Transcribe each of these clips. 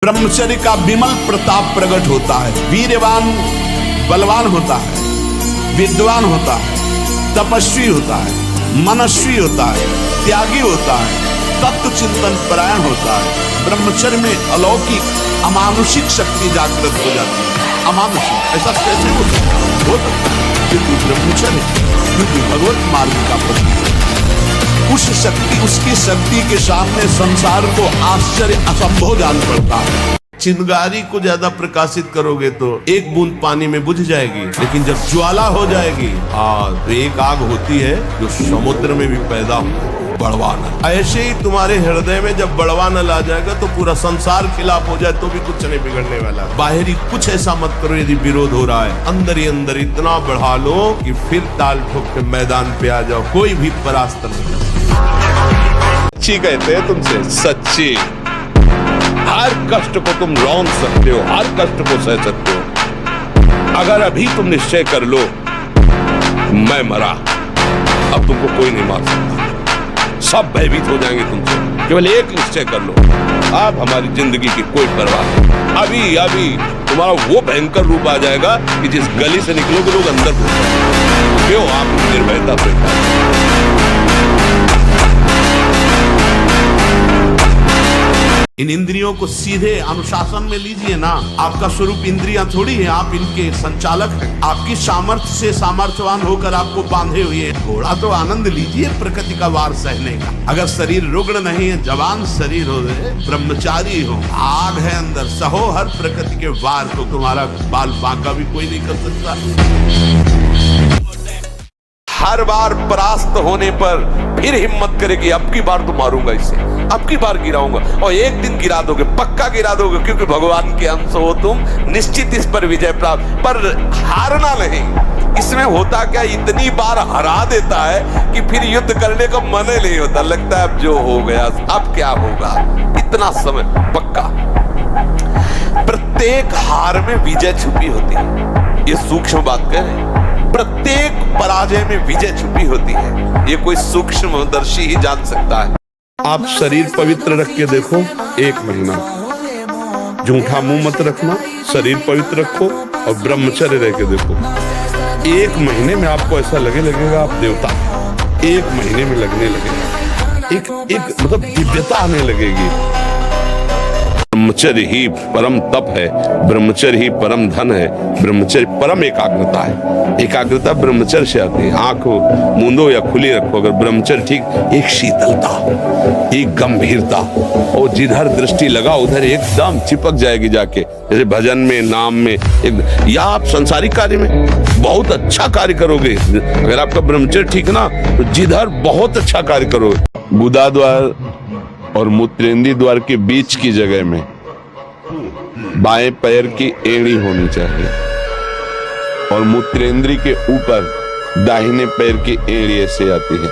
ब्रह्मचर्य का विमल प्रताप प्रकट होता है। वीरवान बलवान होता है, विद्वान होता है, तपस्वी होता है, मनस्वी होता है, त्यागी होता है, तत्व चिंतन परायण होता है। ब्रह्मचर्य में अलौकिक अमानुषिक शक्ति जागृत हो जाती है। अमानुषिक ऐसा कैसे हो सकता है? क्योंकि ब्रह्मचर्य, क्योंकि भगवत मार्ग का प्रतीक है। उस शक्ति, उसकी शक्ति के सामने संसार को आश्चर्य असंभव जान पड़ता है। चिंगारी को ज्यादा प्रकाशित करोगे तो एक बूंद पानी में बुझ जाएगी, लेकिन जब ज्वाला हो जाएगी तो एक आग होती है जो समुद्र में भी पैदा हो, बड़वानल। ऐसे ही तुम्हारे हृदय में जब बड़वानल आ जाएगा तो पूरा संसार खिलाफ हो जाए तो भी कुछ नहीं बिगड़ने वाला। बाहरी कुछ ऐसा मत करो यदि विरोध हो रहा है, अंदर ही अंदर इतना बढ़ा लो कि फिर ताल ठोक के मैदान पे आ जाओ, कोई भी परास्त नहीं। सच्ची कहते हैं तुमसे, सच्ची। हर कष्ट को तुम रौंद सकते हो, हर कष्ट को सह सकते हो। अगर अभी तुम निश्चय कर लो मैं मरा, अब तुमको कोई नहीं मार सकता, सब भयभीत हो जाएंगे तुमसे। केवल एक निश्चय कर लो, अब हमारी जिंदगी की कोई परवाह नहीं। अभी अभी तुम्हारा वो भयंकर रूप आ जाएगा कि जिस गली से निकलोगे लोग अंदर घुस जाएंगे। क्यों? आप निर्भयता से इन इंद्रियों को सीधे अनुशासन में लीजिए ना। आपका स्वरूप इंद्रियां थोड़ी है, आप इनके संचालक हैं। आपकी सामर्थ्य से सामर्थ्यवान होकर आपको बांधे हुए हैं। थोड़ा तो आनंद लीजिए प्रकृति का वार सहने का। अगर शरीर रुग्ण नहीं है, जवान शरीर हो, ब्रह्मचारी हो, आग है अंदर, सहो हर प्रकृति के वार, तो तुम्हारा बाल बांका भी कोई नहीं कर सकता। हर बार परास्त होने पर फिर हिम्मत करेगी, अब की बार तो मारूंगा इसे, अब की बार गिराऊंगा, और एक दिन गिरा दोगे, पक्का गिरा दोगे, क्योंकि भगवान के अंश हो तुम, निश्चित इस पर विजय प्राप्त। पर हारना नहीं। इसमें होता क्या, इतनी बार हरा देता है कि फिर युद्ध करने का मन ही नहीं होता, लगता है अब जो हो गया, अब क्या होगा। इतना समय पक्का। प्रत्येक हार में विजय छुपी होती है, ये सूक्ष्म बात कह रहे हैं। प्रत्येक पराजय में विजय छुपी होती है, ये कोई सूक्ष्मदर्शी ही जान सकता है। आप शरीर पवित्र रख के देखो, एक महीना झूठा मुंह मत रखना, शरीर पवित्र रखो और ब्रह्मचर्य रह के देखो। एक महीने में आपको ऐसा लगेगा आप देवता, एक महीने में लगने लगेगा, एक मतलब दिव्यता आने लगेगी। ब्रह्मचर्य ही परम तप है, ब्रह्मचर्य ही परम धन है, ब्रह्मचर्य परम एकाग्रता है। एकाग्रता ब्रह्मचर्य से आती है। आंख मूंदो या खुली रखो, अगर ब्रह्मचर्य ठीक, एक शीतलता, एक गंभीरता, और जिधर दृष्टि लगा उधर एकदम चिपक जाएगी जाके। जैसे भजन में, नाम में, या आप संसारिक कार्य में बहुत अच्छा कार्य करोगे। अगर आपका ब्रह्मचर्य ठीक ना, तो जिधर बहुत अच्छा कार्य करोगे। गुदा द्वार और मूत्रेंद्रीय द्वार के बीच की जगह में बाएं पैर की एड़ी होनी चाहिए, और मूत्रेंद्रीय के ऊपर दाहिने पैर की एड़ी ऐसे आती है,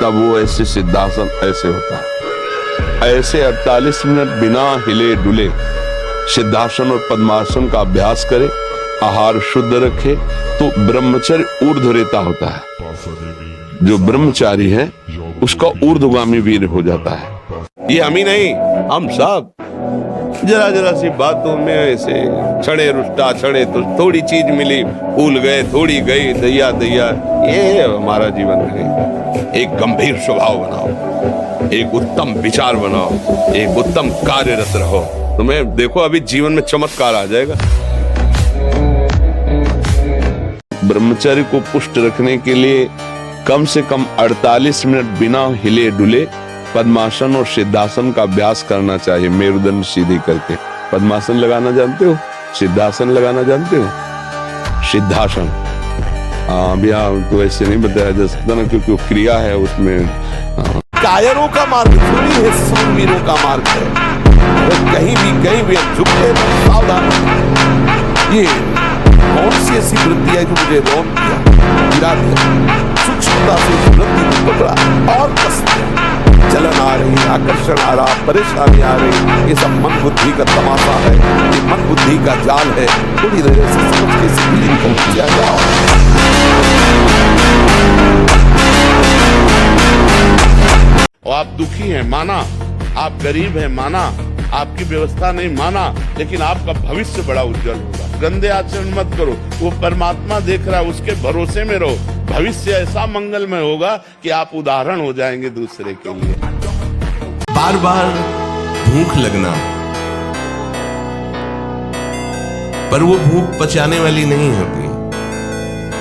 तब वो ऐसे सिद्धासन ऐसे होता है। ऐसे 48 मिनट बिना हिले डुले सिद्धासन और पद्मासन का अभ्यास करे, आहार शुद्ध रखे, तो ब्रह्मचर्य ऊर्ध्वरेता होता है। जो ब्रह्मचारी है उसका ऊर्ध्वगामी वीर हो जाता है। ये हम ही नहीं, हम सब जरा जरा सी बातों में ऐसे छड़े रुष्टा, छड़े तो थोड़ी चीज मिली, फूल गए, थोड़ी गई, दैया दैया, ये हमारा जीवन है। एक गंभीर स्वभाव बनाओ, एक उत्तम विचार बनाओ, एक उत्तम कार्यरत रहो, तुम्हें देखो अभी जीवन में चमत्कार आ जाएगा। ब्रह्मचर्य को पुष्ट रखने के लिए कम से कम 48 मिनट बिना हिले डुले पद्मासन और सिद्धासन का अभ्यास करना चाहिए। मेरुदंड सीधी करके पद्मासन लगाना जानते हो, सिद्धासन लगाना जानते हो? सिद्धासन अभी तो ऐसे नहीं बताया जा सकता ना, क्योंकि क्रिया है उसमें। कायरों का मार्ग थोड़ी है, सूरवीरों का मार्ग है। कहीं भी हम झुकते सावधान। ये कौन सी ऐसी वृत्ति है जो मुझे रोन किया, गिरा दिया, सूक्ष्मता से वृत्ति को पकड़ा और कस दिया। जलन आ रही, आकर्षण आ रहा, परेशानी आ रही, ये सब मन बुद्धि का तमाशा है, ये मन बुद्धि का जाल है। थोड़ी देर से समझ के सीधी निकल जाओ। और आप दुखी हैं माना, आप गरीब हैं माना, आपकी व्यवस्था नहीं माना, लेकिन आपका भविष्य बड़ा उज्जवल होगा। गंदे आचरण मत करो, वो परमात्मा देख रहा है, उसके भरोसे में रहो। भविष्य ऐसा मंगलमय होगा कि आप उदाहरण हो जाएंगे दूसरे के लिए। बार बार भूख लगना, पर वो भूख पचाने वाली नहीं होती।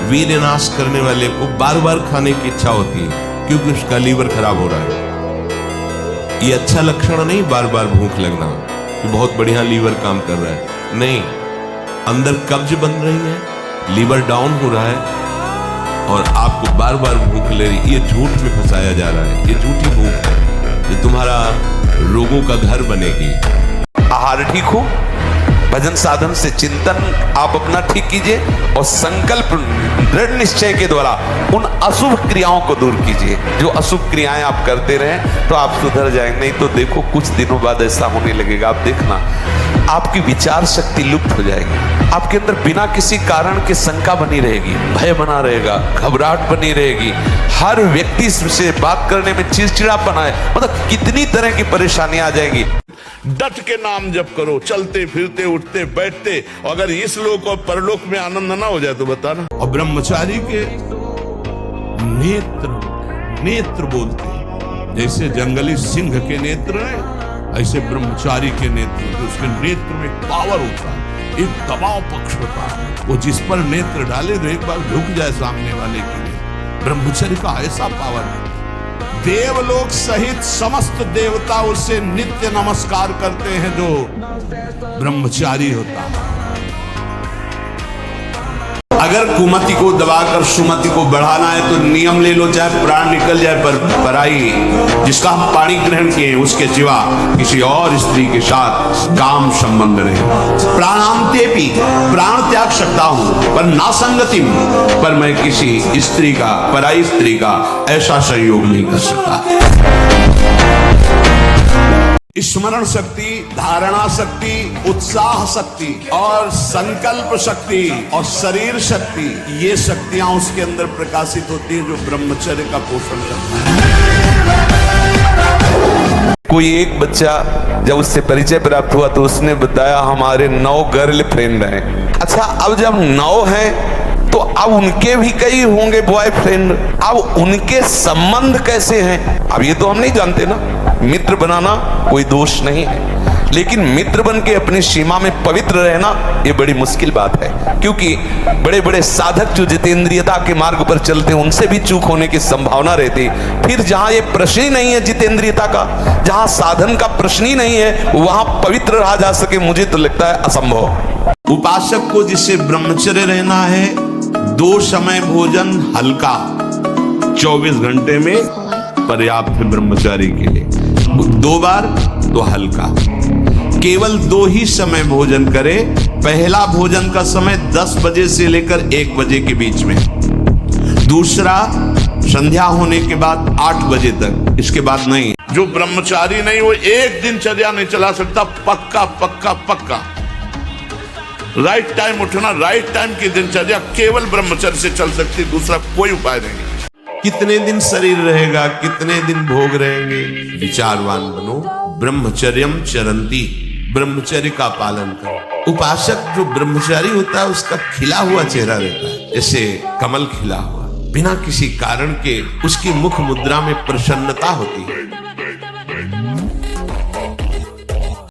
वीर्य नाश करने वाले को बार बार खाने की इच्छा होती है, क्योंकि उसका लीवर खराब हो रहा है। ये अच्छा लक्षण नहीं बार बार भूख लगना कि बहुत बढ़िया लीवर काम कर रहा है, नहीं। अंदर कब्ज बन रही है, लीवर डाउन हो रहा है और आपको बार बार भूख ले रही। ये झूठ में फंसाया जा रहा है, ये झूठी भूख है, ये तुम्हारा रोगों का घर बनेगी। आहार ठीक हो, भजन साधन से चिंतन आप अपना ठीक कीजिए और संकल्प दृढ़ निश्चय के द्वारा उन अशुभ क्रियाओं को दूर कीजिए। जो अशुभ क्रियाएं आप करते रहें तो आप सुधर जाएंगे। नहीं तो देखो कुछ दिनों बाद ऐसा होने लगेगा, आप देखना आपकी विचार शक्ति लुप्त हो जाएगी। आपके अंदर बिना किसी कारण के शंका बनी रहेगी, भय बना रहेगा, घबराहट बनी रहेगी, हर व्यक्ति से बात करने में चिड़चिड़ापन आए, मतलब कितनी तरह की परेशानी आ जाएगी। डट के नाम जप करो, चलते फिरते उठते बैठते, अगर इस लोक और परलोक में आनंद ना हो जाए तो बताना। और ब्रह्मचारी के नेत्र बोलते हैं, जैसे जंगली सिंह के नेत्र हैं, ऐसे ब्रह्मचारी के नेत्र, तो उसके नेत्र में पावर होता है, एक दबाव पक्ष होता है। वो जिस पर नेत्र डाले तो एक बार झुक जाए सामने वाले के लिए। ब्रह्मचर्य का ऐसा पावर है, देवलोक सहित समस्त देवता उससे नित्य नमस्कार करते हैं जो ब्रह्मचारी होता है। अगर कुमति को दबाकर सुमति को बढ़ाना है तो नियम ले लो, चाहे प्राण निकल जाए पर पराई जिसका हम पानी ग्रहण किए उसके सिवा किसी और स्त्री के साथ काम संबंध रहे। प्राणांते भी प्राण त्याग सकता हूं पर ना संगति, पर मैं किसी स्त्री का, पराई स्त्री का ऐसा संयोग नहीं कर सकता। स्मरण शक्ति, धारणा शक्ति, उत्साह शक्ति और संकल्प शक्ति और शरीर शक्ति, ये शक्तियां उसके अंदर प्रकाशित होती हैं जो ब्रह्मचर्य का पोषण करता है। कोई एक बच्चा जब उससे परिचय प्राप्त हुआ तो उसने बताया हमारे 9 गर्ल फ्रेंड हैं। अच्छा, अब जब 9 हैं तो अब उनके भी कई होंगे बॉयफ्रेंड, अब उनके संबंध कैसे हैं अब ये तो हम नहीं जानते ना। मित्र बनाना कोई दोष नहीं है, लेकिन मित्र बन के अपनी सीमा में पवित्र रहना ये बड़ी मुश्किल बात है, क्योंकि बड़े बड़े साधक जो जितेंद्रियता के मार्ग पर चलते हैं उनसे भी चूक होने की संभावना रहती है। फिर जहां ये प्रश्न ही नहीं है जितेंद्रियता का, जहां साधन का प्रश्न ही नहीं है, वहां पवित्र रहा जा सके, मुझे तो लगता है असंभव। उपासक को जिससे ब्रह्मचर्य रहना है, 2 समय भोजन हल्का 24 घंटे में पर्याप्त है ब्रह्मचारी के लिए। 2 बार तो हल्का, केवल 2 ही समय भोजन करे। पहला भोजन का समय 10 बजे से लेकर 1 बजे के बीच में, दूसरा संध्या होने के बाद 8 बजे तक, इसके बाद नहीं। जो ब्रह्मचारी नहीं वो एक दिनचर्या नहीं चला सकता, पक्का पक्का पक्का। राइट टाइम उठना, राइट टाइम की दिनचर्या केवल ब्रह्मचर्य से चल सकती, दूसरा कोई उपाय नहीं। कितने दिन शरीर रहेगा, कितने दिन भोग रहेंगे, विचारवान बनो। ब्रह्मचर्यम चरंती, ब्रह्मचर्य का पालन करो। उपासक जो ब्रह्मचारी होता है उसका खिला हुआ चेहरा रहता है, जैसे कमल खिला हुआ, बिना किसी कारण के उसकी मुख मुद्रा में प्रसन्नता होती है।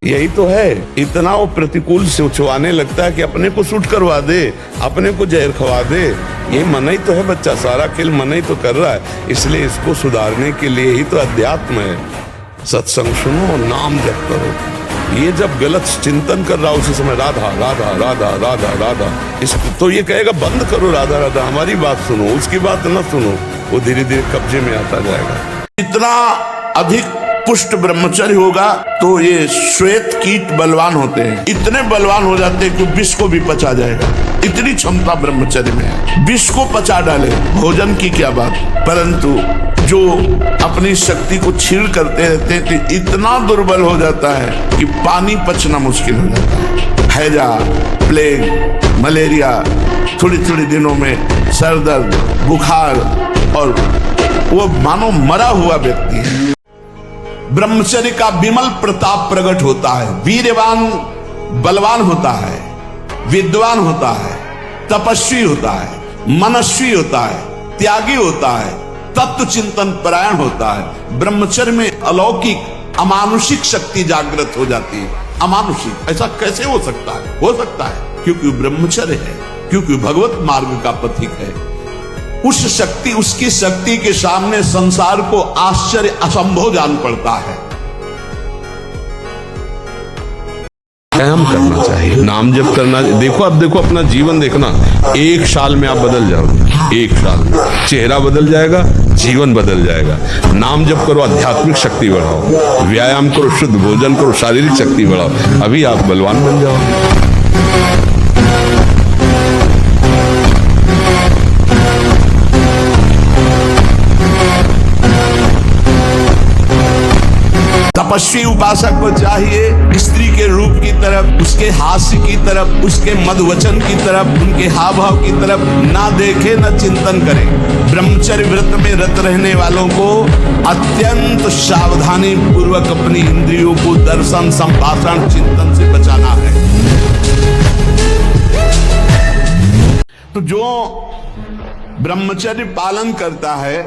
यही तो है, इतना वो प्रतिकूल से उछवाने लगता है कि अपने को सूट करवा दे, अपने को जहर खवा दे। ये मन ही तो है, बच्चा सारा खेल मन ही तो कर रहा है, इसलिए इसको सुधारने के लिए ही तो अध्यात्म है। सत्संग सुनो, नाम जप करो। ये जब गलत चिंतन कर रहा उसी समय राधा राधा राधा राधा राधा, इसको तो ये कहेगा बंद करो राधा राधा, हमारी बात सुनो, उसकी बात न सुनो, वो धीरे धीरे कब्जे में आता जाएगा। इतना अधिक पुष्ट ब्रह्मचर्य होगा तो ये श्वेत कीट बलवान होते हैं, इतने बलवान हो जाते हैं कि विष को भी पचा जाएगा, इतनी क्षमता ब्रह्मचर्य में है। विष को पचा डाले, भोजन की क्या बात। परंतु जो अपनी शक्ति को छीण करते रहते हैं तो इतना दुर्बल हो जाता है कि पानी पचना मुश्किल हो जाता है। हैजा, प्लेग, मलेरिया, थोड़ी थोड़ी दिनों में सर दर्द, बुखार, और वो मानो मरा हुआ व्यक्ति है। ब्रह्मचर्य का विमल प्रताप प्रकट होता है। वीरवान बलवान होता है, विद्वान होता है, तपस्वी होता है, मनस्वी होता है, त्यागी होता है, तत्व चिंतन परायण होता है। ब्रह्मचर्य में अलौकिक अमानुषिक शक्ति जागृत हो जाती है। अमानुषिक ऐसा कैसे हो सकता है? हो सकता है क्योंकि ब्रह्मचर्य है, क्योंकि भगवत मार्ग का पथिक है। उस शक्ति, उसकी शक्ति के सामने संसार को आश्चर्य असंभव जान पड़ता है। व्यायाम करना चाहिए, नाम जप करना। देखो अब देखो अपना जीवन देखना, 1 साल में आप बदल जाओगे। 1 साल में चेहरा बदल जाएगा, जीवन बदल जाएगा। नाम जप करो, आध्यात्मिक शक्ति बढ़ाओ, व्यायाम करो, शुद्ध भोजन करो, शारीरिक शक्ति बढ़ाओ, अभी आप बलवान बन जाओगे। तपस्वी उपासक को चाहिए स्त्री के रूप की तरफ, उसके हास्य की तरफ, उसके मधुवचन की तरफ, उनके हाव भाव की तरफ ना देखे, ना चिंतन करे। ब्रह्मचर्य व्रत में रत रहने वालों को अत्यंत सावधानी पूर्वक अपनी इंद्रियों को दर्शन, संभाषण, चिंतन से बचाना है। तो जो ब्रह्मचर्य पालन करता है,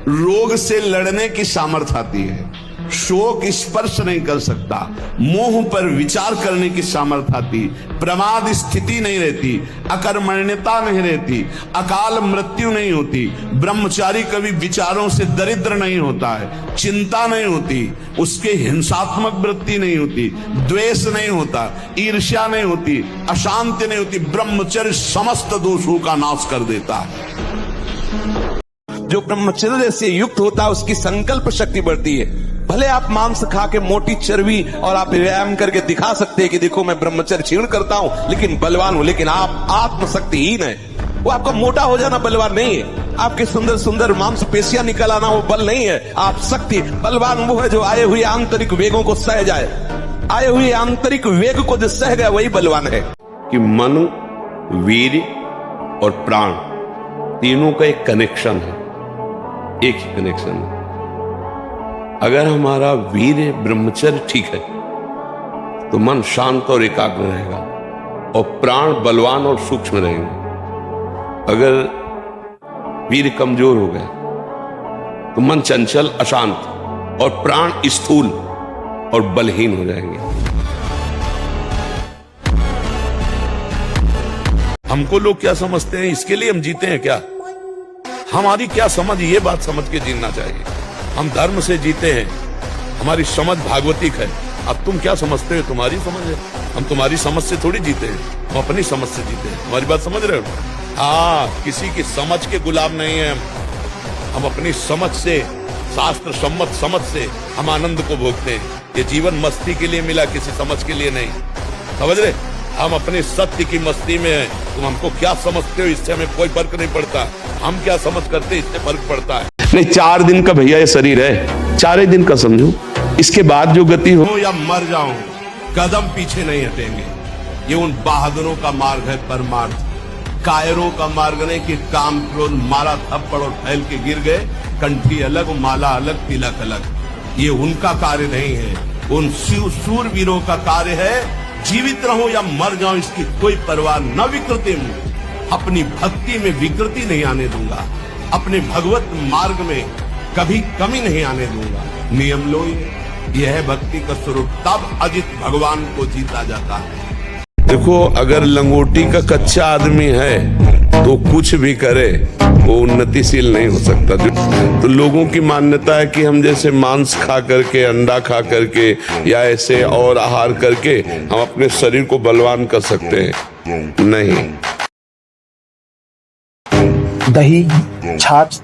रोग से लड़ने की सामर्थ्य आती है, शोक स्पर्श नहीं कर सकता, मोह पर विचार करने की सामर्थ्य आती, प्रमाद स्थिति नहीं रहती, अकर्मण्यता नहीं रहती, अकाल मृत्यु नहीं होती। ब्रह्मचारी कभी विचारों से दरिद्र नहीं होता है, चिंता नहीं होती, उसके हिंसात्मक वृत्ति नहीं होती, द्वेष नहीं होता, ईर्ष्या नहीं होती, अशांति नहीं होती। ब्रह्मचर्य समस्त दोषों का नाश कर देता है। जो ब्रह्मचर्य से युक्त होता है उसकी संकल्प शक्ति बढ़ती है। भले आप मांस खा के मोटी चर्बी और आप व्यायाम करके दिखा सकते हैं कि देखो मैं ब्रह्मचर्य क्षीण करता हूं, लेकिन बलवान हूं, लेकिन आप आत्मशक्तिहीन है। वो आपका मोटा हो जाना बलवान नहीं है, आपके सुंदर सुंदर मांसपेशियां निकल आना वो बल नहीं है। आप शक्ति बलवान वो है जो आए हुए आंतरिक वेगों को सह जाए, आए हुए आंतरिक वेग को जो सह गया वही बलवान है। कि मन, वीर और प्राण तीनों का एक कनेक्शन है, एक ही कनेक्शन है। अगर हमारा वीर ब्रह्मचर्य ठीक है तो मन शांत और एकाग्र रहेगा और प्राण बलवान और सूक्ष्म रहेंगे। अगर वीर कमजोर हो गया तो मन चंचल, अशांत और प्राण स्थूल और बलहीन हो जाएंगे। हमको लोग क्या समझते हैं, इसके लिए हम जीते हैं क्या? हमारी क्या समझ, ये बात समझ के जीना चाहिए। हम धर्म से जीते हैं, हमारी समझ भागवतिक है। अब तुम क्या समझते हो, तुम्हारी समझ है, हम तुम्हारी समझ से थोड़ी जीते हैं, हम अपनी समझ से जीते हैं। हमारी बात समझ रहे हो? हाँ, किसी की समझ के गुलाम नहीं है हम अपनी समझ से, शास्त्र सम्मत समझ से हम आनंद को भोगते हैं। ये जीवन मस्ती के लिए मिला, किसी समझ के लिए नहीं, समझ रहे? हम अपने सत्य की मस्ती में हैं। तुम हमको क्या समझते हो इससे हमें कोई फर्क नहीं पड़ता, हम क्या समझ करते इससे फर्क पड़ता है। नहीं, 4 दिन का भैया ये शरीर है, 4 ही दिन का समझो, इसके बाद जो गति हो या मर जाऊं, कदम पीछे नहीं हटेंगे। ये उन बहादुरों का मार्ग है परमार्थ, कायरों का मार्ग नहीं कि काम क्रोध मारा थप्पड़ और फैल के गिर गए, कंठी अलग, माला अलग, तिलक अलग। ये उनका कार्य नहीं है, उन शूरवीरों का कार्य है। जीवित रहूं या मर जाऊं इसकी कोई परवाह न विकृति में, अपनी भक्ति में विकृति नहीं आने दूंगा, अपने भगवत मार्ग में कभी कमी नहीं आने दूंगा। नियम लो, यह है भक्ति का स्वरूप, तब अजित भगवान को जीता जाता है। देखो, अगर लंगोटी का कच्चा आदमी है तो कुछ भी करे वो उन्नतिशील नहीं हो सकता। तो लोगों की मान्यता है कि हम जैसे मांस खा करके, अंडा खा करके या ऐसे और आहार करके हम अपने शरीर को बलवान कर सकते हैं। नहीं, दही, छाछ,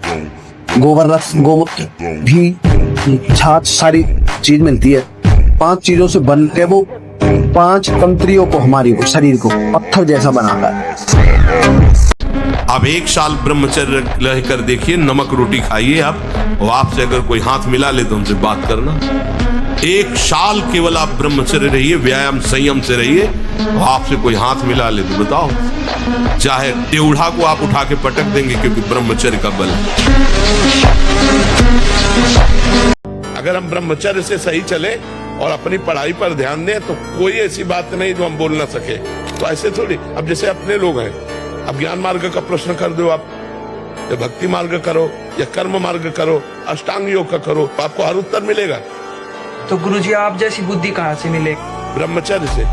गोबर रस, गोमूत्र, घी, छाछ, सारी चीज मिलती है। 5 चीजों से बन के वो 5 तंत्रियों को, हमारी को, शरीर को पत्थर जैसा बनाता है। अब 1 साल ब्रह्मचर्य रहकर देखिए, नमक रोटी खाइए आप, और आपसे अगर कोई हाथ मिला ले तो उनसे बात करना। 1 साल केवल आप ब्रह्मचर्य रहिए, व्यायाम संयम से रहिए, और आपसे कोई हाथ मिला ले तो बताओ, चाहे टेढ़ा को आप उठा के पटक देंगे, क्योंकि ब्रह्मचर्य का बल है। अगर हम ब्रह्मचर्य से सही चले और अपनी पढ़ाई पर ध्यान दें तो कोई ऐसी बात नहीं जो हम बोल ना सके। तो ऐसे थोड़ी, अब जैसे अपने लोग हैं, अब ज्ञान मार्ग का प्रश्न कर दो आप, या भक्ति मार्ग करो या कर्म मार्ग करो, अष्टांग योग का करो, तो आपको हर उत्तर मिलेगा। तो गुरुजी आप जैसी बुद्धि कहाँ से मिले? ब्रह्मचर्य से।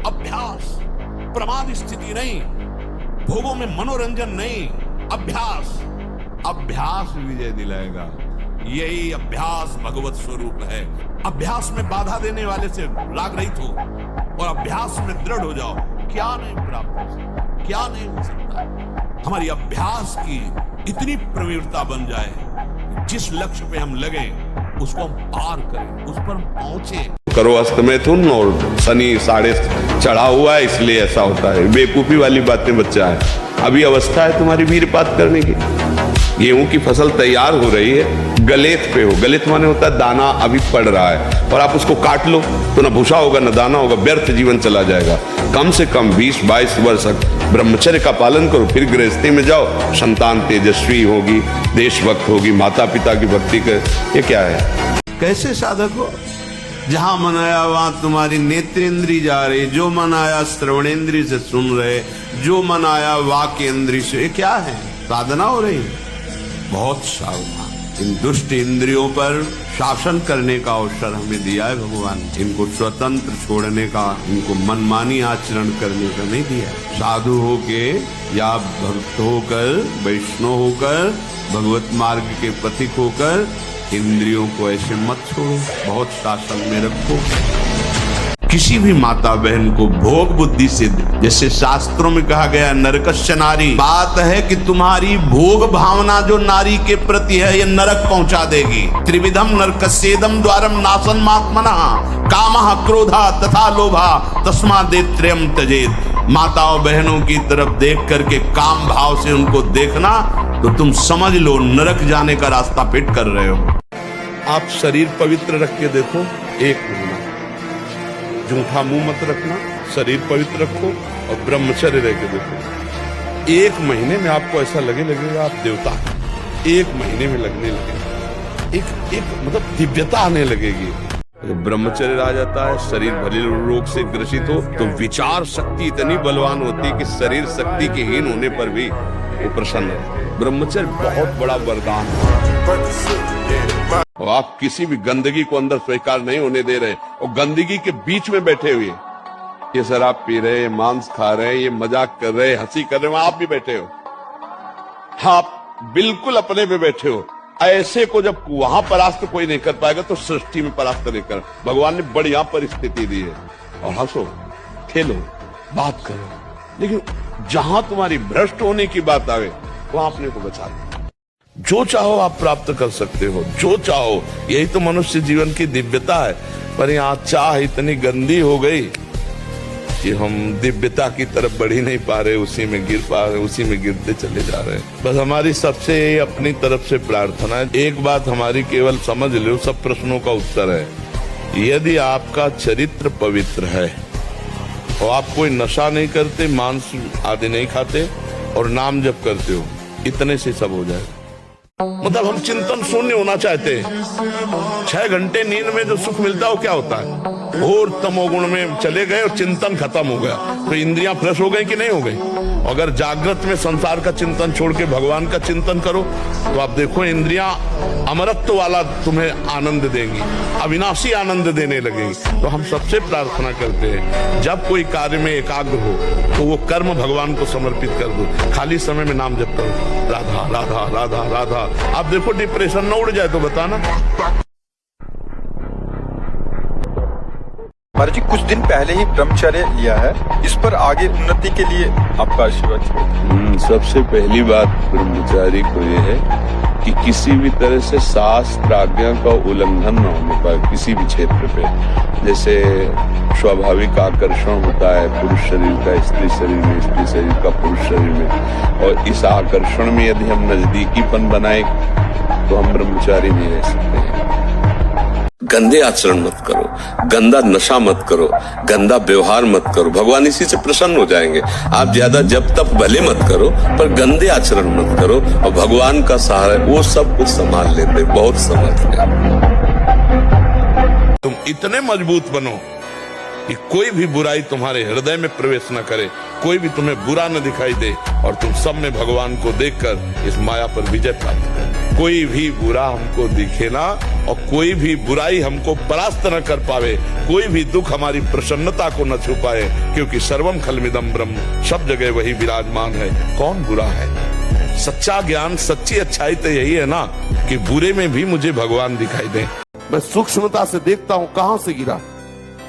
अभ्यास, प्रमाद स्थिति नहीं, भोगों में मनोरंजन नहीं, अभ्यास। अभ्यास विजय दिलाएगा। यही अभ्यास भगवत स्वरूप है। अभ्यास में बाधा देने वाले से राग रहित हो और अभ्यास में दृढ़ हो जाओ। क्या नहीं प्राप्त हो सकता, क्या नहीं हो सकता। हमारी अभ्यास की इतनी प्रवीणता बन जाए, जिस लक्ष्य पे हम लगे उसको हम पार करें, उस पर हम पहुंचे। करो अस्त मिथुन और शनि साढ़े चढ़ा हुआ है, इसलिए ऐसा होता है। बेवकूफी वाली बातें बच्चा है। अभी अवस्था है तुम्हारी वीरपात करने की। गेहूं की फसल तैयार हो रही है, गलेत पे हो। गलेत माने होता है दाना अभी पड़ रहा है, और आप उसको काट लो तो ना भूसा होगा ना दाना होगा, व्यर्थ जीवन चला जाएगा। कम से कम 20-22 वर्ष ब्रह्मचर्य का पालन करो, फिर गृहस्थी में जाओ। संतान तेजस्वी होगी, देशभक्त होगी, माता पिता की भक्ति कर। ये क्या है? कैसे साधक हो? जहां मन आया वहां तुम्हारी नेत्रेंद्री जा रही, जो मन आया श्रवणेंद्री से सुन रहे, जो मन आया वाक्येंद्री से। ये क्या है? साधना हो रही है। बहुत सावधान। इन दुष्ट इंद्रियों पर शासन करने का अवसर हमें दिया है भगवान। इनको स्वतंत्र छोड़ने का, इनको मनमानी आचरण करने का नहीं दिया। साधु होके या भक्त होकर, वैष्णव होकर, भगवत मार्ग के पथिक होकर इंद्रियों को ऐसे मत छोड़ो, बहुत शासन में रखो। किसी भी माता बहन को भोग बुद्धि से, जैसे शास्त्रों में कहा गया नरकस्य नारी, बात है कि तुम्हारी भोग भावना जो नारी के प्रति है ये नरक पहुंचा देगी। त्रिविधम नरकस्येदम द्वारम नाशन मात्मनः कामः क्रोधा तथा लोभा तस्मादेत्रयम् त्यजेत्। माताओं बहनों की तरफ देख करके काम भाव से उनको देखना तो तुम समझ लो नरक जाने का रास्ता फिट कर रहे हो। आप शरीर पवित्र रख के देखो, 1 महीना जूठा मुंह मत रखना, शरीर पवित्र रखो और ब्रह्मचर्य रह के देखो। 1 महीने में आपको ऐसा लगेगा आप देवता हैं। 1 महीने में लगने लगेगा, एक मतलब दिव्यता आने लगेगी। जब ब्रह्मचर्य आ जाता है, शरीर भले रोग से ग्रसित हो तो विचार शक्ति इतनी बलवान होती है कि शरीर शक्ति के हीन होने पर भी वो प्रसन्न है। ब्रह्मचर्य बहुत बड़ा वरदान है। और आप किसी भी गंदगी को अंदर स्वीकार नहीं होने दे रहे, और गंदगी के बीच में बैठे हुए, ये शराब पी रहे, ये मांस खा रहे, ये मजाक कर रहे, हंसी कर रहे, वहां आप भी बैठे हो। आप बिल्कुल अपने पे बैठे हो। ऐसे को जब वहां परास्त कोई नहीं कर पाएगा तो सृष्टि में परास्त नहीं कर। भगवान ने बढ़िया परिस्थिति दी है। और हंसो, खेलो, बात करो, लेकिन जहां तुम्हारी भ्रष्ट होने की बात आवे वहां अपने को बचा लो। जो चाहो आप प्राप्त कर सकते हो, जो चाहो। यही तो मनुष्य जीवन की दिव्यता है। पर यहाँ चाह इतनी गंदी हो गई कि हम दिव्यता की तरफ बढ़ ही नहीं पा रहे, उसी में गिर पा रहे, उसी में गिरते चले जा रहे हैं। बस हमारी सबसे अपनी तरफ से प्रार्थना है, एक बात हमारी केवल समझ लो, सब प्रश्नों का उत्तर है। यदि आपका चरित्र पवित्र है और आप कोई नशा नहीं करते, मांस आदि नहीं खाते और नाम जप करते हो, इतने से सब हो जाएगा। मतलब हम चिंतन शून्य होना चाहते हैं। 6 घंटे नींद में जो सुख मिलता है वो क्या होता है? और तमोगुण में चले गए और चिंतन खत्म हो गया, तो इंद्रियां फ्रेश हो गई कि नहीं हो गई? अगर जागृत में संसार का चिंतन छोड़ के भगवान का चिंतन करो तो आप देखो इंद्रियां अमरत्व वाला तुम्हें आनंद देंगी, अविनाशी आनंद देने लगेगी। तो हम सबसे प्रार्थना करते हैं, जब कोई कार्य में एकाग्र हो तो वो कर्म भगवान को समर्पित कर दो। खाली समय में नाम जप करो, राधा राधा राधा राधा। आप देखो डिप्रेशन न उड़ जाए तो बताना। महाराज जी, कुछ दिन पहले ही ब्रह्मचर्य लिया है, इस पर आगे उन्नति के लिए आपका आशीर्वाद। सबसे पहली बात ब्रह्मचारी को यह है कि किसी भी तरह से शास्त्र आज्ञा का उल्लंघन न होने पाए किसी भी क्षेत्र पे। जैसे स्वाभाविक आकर्षण होता है पुरुष शरीर का स्त्री शरीर में, स्त्री शरीर का पुरुष शरीर में, और इस आकर्षण में यदि हम नजदीकीपन बनाए तो हम ब्रह्मचारी नहीं रह सकते हैं। गंदे आचरण मत करो, गंदा नशा मत करो, गंदा व्यवहार मत करो। भगवान इसी से प्रसन्न हो जाएंगे। आप ज्यादा जब तक भले मत करो, पर गंदे आचरण मत करो, और भगवान का सहारा वो सब कुछ संभाल लेते, बहुत समर्थ है। तुम इतने मजबूत बनो कि कोई भी बुराई तुम्हारे हृदय में प्रवेश न करे, कोई भी तुम्हें बुरा न दिखाई दे, और तुम सब में भगवान को देखकर इस माया पर विजय प्राप्त करो। कोई भी बुरा हमको दिखे ना, और कोई भी बुराई हमको परास्त न कर पावे, कोई भी दुख हमारी प्रसन्नता को न छुपाए, क्योंकि सर्वम खलमिदम ब्रह्म, सब जगह वही विराजमान है। कौन बुरा है? सच्चा ज्ञान, सच्ची अच्छाई तो यही है ना कि बुरे में भी मुझे भगवान दिखाई दे। मैं सूक्ष्मता से देखता हूं कहां से गिरा,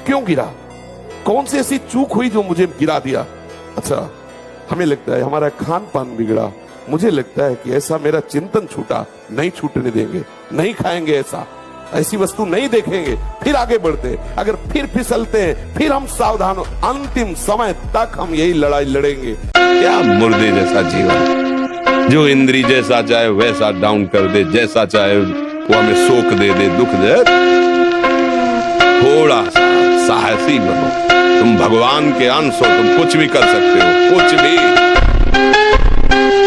क्यों गिरा, कौन सी ऐसी चूक हुई जो मुझे गिरा दिया। अच्छा, हमें लगता है हमारा खान पान बिगड़ा, मुझे लगता है कि ऐसा मेरा चिंतन छूटा, नहीं छूटने देंगे, नहीं खाएंगे ऐसा, ऐसी वस्तु नहीं देखेंगे, फिर आगे बढ़ते, अगर फिर फिसलते हैं फिर हम सावधान हो, अंतिम समय तक हम यही लड़ाई लड़ेंगे। क्या मुर्दे जैसा जीवन, जो इंद्री जैसा चाहे वैसा डाउन कर दे, जैसा चाहे वो हमें शोक दे दे, दुख दे। थोड़ा सा साहसी बनो, तुम भगवान के अंश हो, तुम कुछ भी कर सकते हो, कुछ भी।